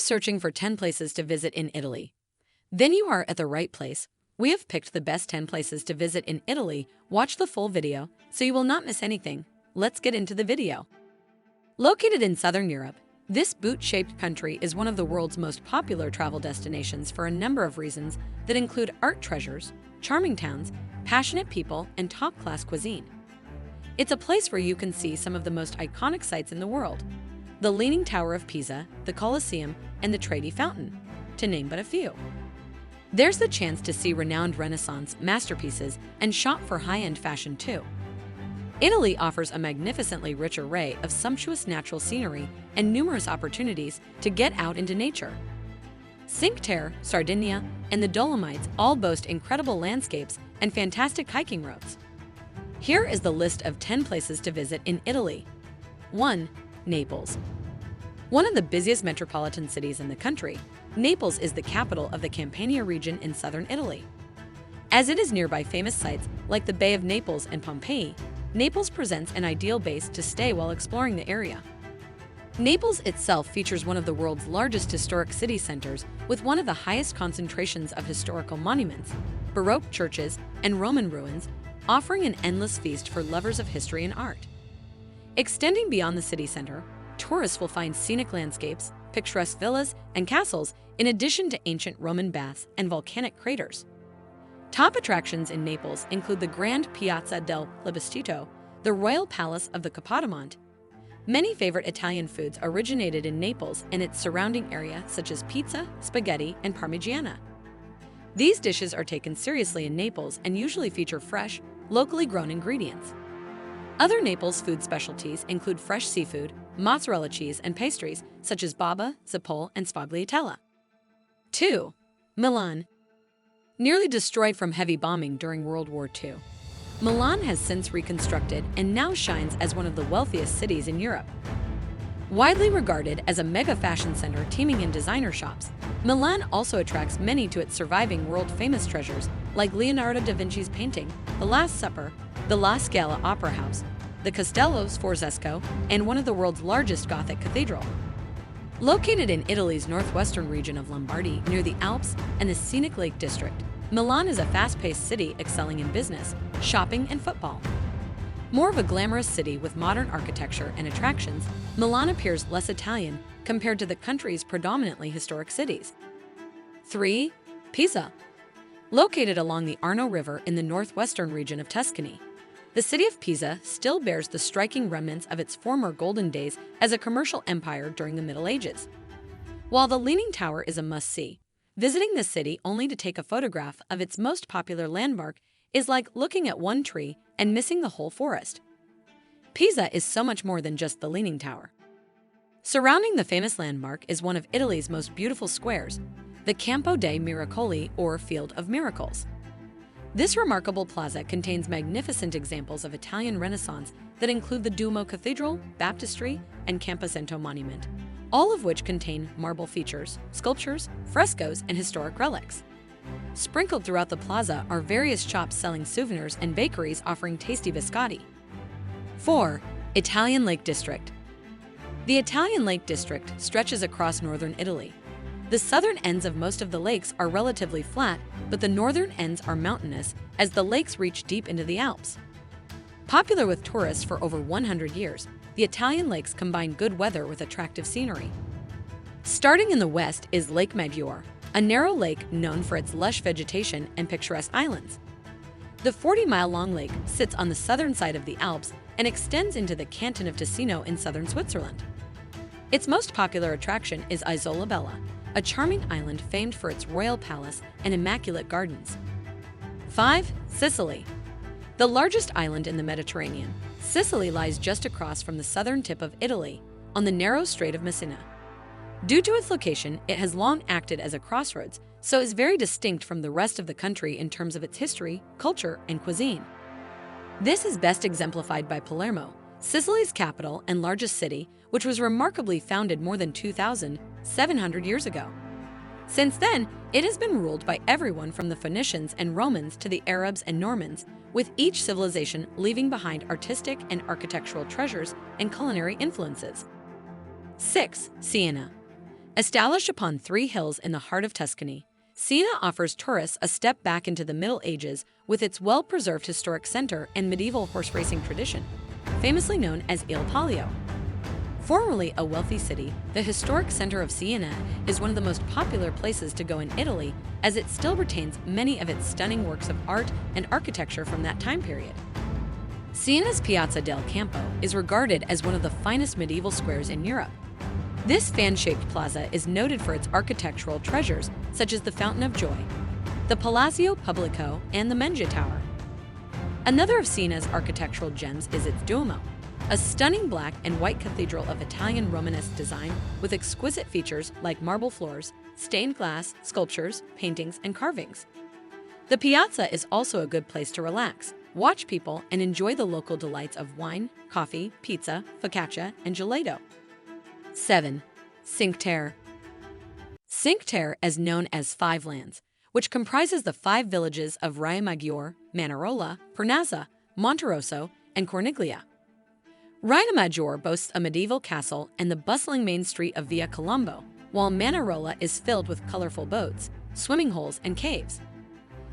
searching for 10 places to visit in Italy? Then you are at the right place. We have picked the best 10 places to visit in Italy. Watch the full video so you will not miss anything. Let's get into the video. Located in southern Europe, this boot-shaped country is one of the world's most popular travel destinations for a number of reasons that include art treasures, charming towns, passionate people, and top-class cuisine. It's a place where you can see some of the most iconic sights in the world: the Leaning Tower of Pisa, the Colosseum, and the Trevi Fountain, to name but a few. There's the chance to see renowned Renaissance masterpieces and shop for high-end fashion too. Italy offers a magnificently rich array of sumptuous natural scenery and numerous opportunities to get out into nature. Cinque Terre, Sardinia, and the Dolomites all boast incredible landscapes and fantastic hiking routes. Here is the list of 10 places to visit in Italy. 1. Naples. One of the busiest metropolitan cities in the country, Naples is the capital of the Campania region in southern Italy. As it is nearby famous sites like the Bay of Naples and Pompeii, Naples presents an ideal base to stay while exploring the area. Naples itself features one of the world's largest historic city centers with one of the highest concentrations of historical monuments, Baroque churches, and Roman ruins, offering an endless feast for lovers of history and art. Extending beyond the city center, tourists will find scenic landscapes, picturesque villas, and castles, in addition to ancient Roman baths and volcanic craters. Top attractions in Naples include the Grand Piazza del Plebiscito, the Royal Palace of the Capodimonte. Many favorite Italian foods originated in Naples and its surrounding area, such as pizza, spaghetti, and parmigiana. These dishes are taken seriously in Naples and usually feature fresh, locally grown ingredients. Other Naples food specialties include fresh seafood, mozzarella cheese, and pastries such as baba, zappole, and sfogliatella. 2. Milan. Nearly destroyed from heavy bombing during World War II, Milan has since reconstructed and now shines as one of the wealthiest cities in Europe. Widely regarded as a mega fashion center teeming in designer shops, Milan also attracts many to its surviving world-famous treasures like Leonardo da Vinci's painting, The Last Supper, the La Scala Opera House, the Castello Sforzesco, and one of the world's largest Gothic cathedral. Located in Italy's northwestern region of Lombardy near the Alps and the scenic Lake District, Milan is a fast-paced city excelling in business, shopping, and football. More of a glamorous city with modern architecture and attractions, Milan appears less Italian compared to the country's predominantly historic cities. 3. Pisa. Located along the Arno River in the northwestern region of Tuscany, the city of Pisa still bears the striking remnants of its former golden days as a commercial empire during the Middle Ages. While the Leaning Tower is a must-see, visiting the city only to take a photograph of its most popular landmark is like looking at one tree and missing the whole forest. Pisa is so much more than just the Leaning Tower. Surrounding the famous landmark is one of Italy's most beautiful squares, the Campo dei Miracoli, or Field of Miracles. This remarkable plaza contains magnificent examples of Italian Renaissance that include the Duomo Cathedral, Baptistry, and Camposanto Monument, all of which contain marble features, sculptures, frescoes, and historic relics. Sprinkled throughout the plaza are various shops selling souvenirs and bakeries offering tasty biscotti. 4. Italian Lake District. The Italian Lake District stretches across northern Italy. The southern ends of most of the lakes are relatively flat, but the northern ends are mountainous as the lakes reach deep into the Alps. Popular with tourists for over 100 years, the Italian lakes combine good weather with attractive scenery. Starting in the west is Lake Maggiore, a narrow lake known for its lush vegetation and picturesque islands. The 40-mile-long lake sits on the southern side of the Alps and extends into the canton of Ticino in southern Switzerland. Its most popular attraction is Isola Bella, a charming island famed for its royal palace and immaculate gardens. 5. Sicily. The largest island in the Mediterranean, Sicily lies just across from the southern tip of Italy, on the narrow Strait of Messina. Due to its location, it has long acted as a crossroads, so is very distinct from the rest of the country in terms of its history, culture, and cuisine. This is best exemplified by Palermo, Sicily's capital and largest city, which was remarkably founded more than 2,700 years ago. Since then, it has been ruled by everyone from the Phoenicians and Romans to the Arabs and Normans, with each civilization leaving behind artistic and architectural treasures and culinary influences. 6. Siena. Established upon three hills in the heart of Tuscany, Siena offers tourists a step back into the Middle Ages with its well-preserved historic center and medieval horse racing tradition, famously known as Il Palio. Formerly a wealthy city, the historic center of Siena is one of the most popular places to go in Italy, as it still retains many of its stunning works of art and architecture from that time period. Siena's Piazza del Campo is regarded as one of the finest medieval squares in Europe. This fan-shaped plaza is noted for its architectural treasures such as the Fountain of Joy, the Palazzo Pubblico, and the Mengia Tower. Another of Siena's architectural gems is its Duomo, a stunning black and white cathedral of Italian Romanesque design with exquisite features like marble floors, stained glass, sculptures, paintings, and carvings. The piazza is also a good place to relax, watch people, and enjoy the local delights of wine, coffee, pizza, focaccia, and gelato. 7. Cinque Terre. Cinque Terre is known as Five Lands, which comprises the 5 villages of Riomaggiore, Manarola, Pernazza, Monterosso, and Corniglia. Riomaggiore boasts a medieval castle and the bustling main street of Via Colombo, while Manarola is filled with colorful boats, swimming holes, and caves.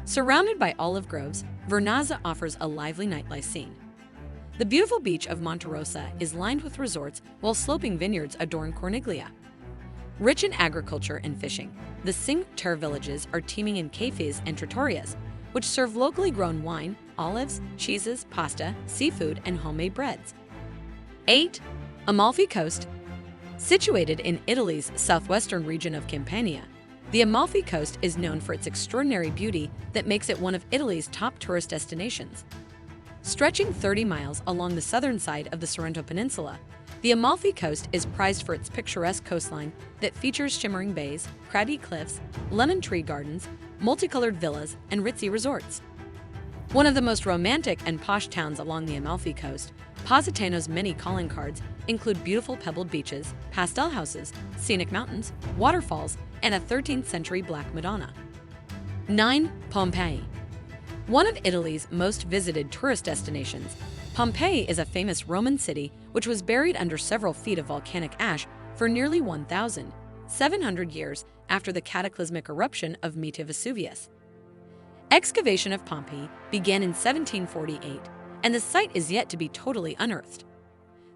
Surrounded by olive groves, Vernazza offers a lively nightlife scene. The beautiful beach of Monterossa is lined with resorts, while sloping vineyards adorn Corniglia. Rich in agriculture and fishing, the Cinque Terre villages are teeming in cafes and trattorias, which serve locally grown wine, olives, cheeses, pasta, seafood, and homemade breads. 8. Amalfi Coast. Situated in Italy's southwestern region of Campania, the Amalfi Coast is known for its extraordinary beauty that makes it one of Italy's top tourist destinations. Stretching 30 miles along the southern side of the Sorrento Peninsula, the Amalfi Coast is prized for its picturesque coastline that features shimmering bays, craggy cliffs, lemon tree gardens, multicolored villas, and ritzy resorts. One of the most romantic and posh towns along the Amalfi Coast, Positano's many calling cards include beautiful pebbled beaches, pastel houses, scenic mountains, waterfalls, and a 13th century Black Madonna. 9. Pompeii. One of Italy's most visited tourist destinations, Pompeii is a famous Roman city which was buried under several feet of volcanic ash for nearly 1,700 years after the cataclysmic eruption of Meta Vesuvius. Excavation of Pompeii began in 1748, and the site is yet to be totally unearthed.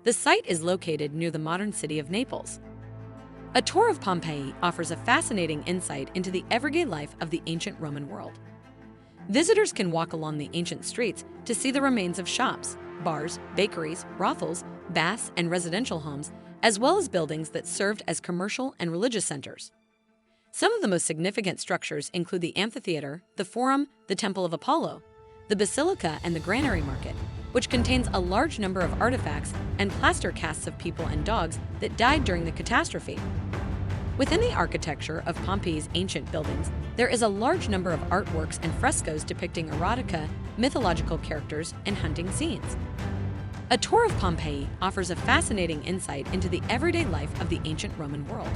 The site is located near the modern city of Naples. A tour of Pompeii offers a fascinating insight into the everyday life of the ancient Roman world. Visitors can walk along the ancient streets to see the remains of shops, bars, bakeries, brothels, baths, and residential homes, as well as buildings that served as commercial and religious centers. Some of the most significant structures include the amphitheater, the forum, the Temple of Apollo, the basilica, and the granary market, which contains a large number of artifacts and plaster casts of people and dogs that died during the catastrophe. Within the architecture of Pompeii's ancient buildings, there is a large number of artworks and frescoes depicting erotica, mythological characters, and hunting scenes. A tour of Pompeii offers a fascinating insight into the everyday life of the ancient Roman world.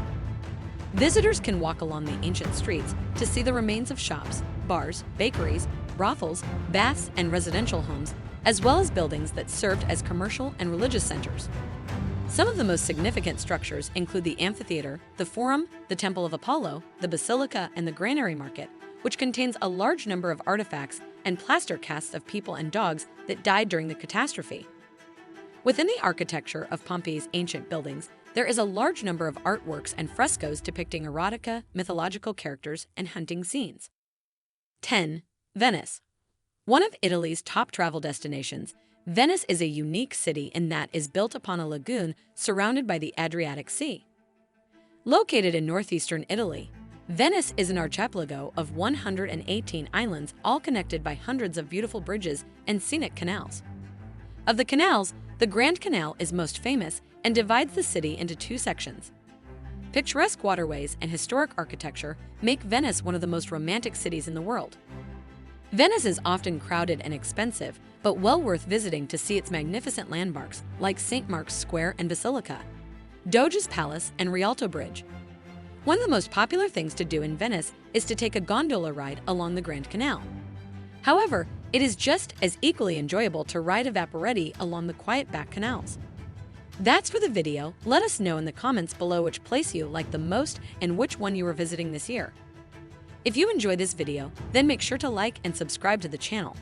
Visitors can walk along the ancient streets to see the remains of shops, bars, bakeries, brothels, baths, and residential homes, as well as buildings that served as commercial and religious centers. Some of the most significant structures include the amphitheater, the forum, the Temple of Apollo, the basilica, and the granary market, which contains a large number of artifacts and plaster casts of people and dogs that died during the catastrophe. Within the architecture of Pompeii's ancient buildings, there is a large number of artworks and frescoes depicting erotica, mythological characters, and hunting scenes. 10. Venice. One of Italy's top travel destinations, Venice is a unique city in that it is built upon a lagoon surrounded by the Adriatic Sea. Located in northeastern Italy, Venice is an archipelago of 118 islands, all connected by hundreds of beautiful bridges and scenic canals. Of the canals, the Grand Canal is most famous and divides the city into 2 sections. Picturesque waterways and historic architecture make Venice one of the most romantic cities in the world. Venice is often crowded and expensive, but well worth visiting to see its magnificent landmarks like St. Mark's Square and Basilica, Doge's Palace, and Rialto Bridge. One of the most popular things to do in Venice is to take a gondola ride along the Grand Canal. However, it is just as equally enjoyable to ride a vaporetti along the quiet back canals. That's for the video. Let us know in the comments below which place you like the most and which one you are visiting this year. If you enjoy this video, then make sure to like and subscribe to the channel.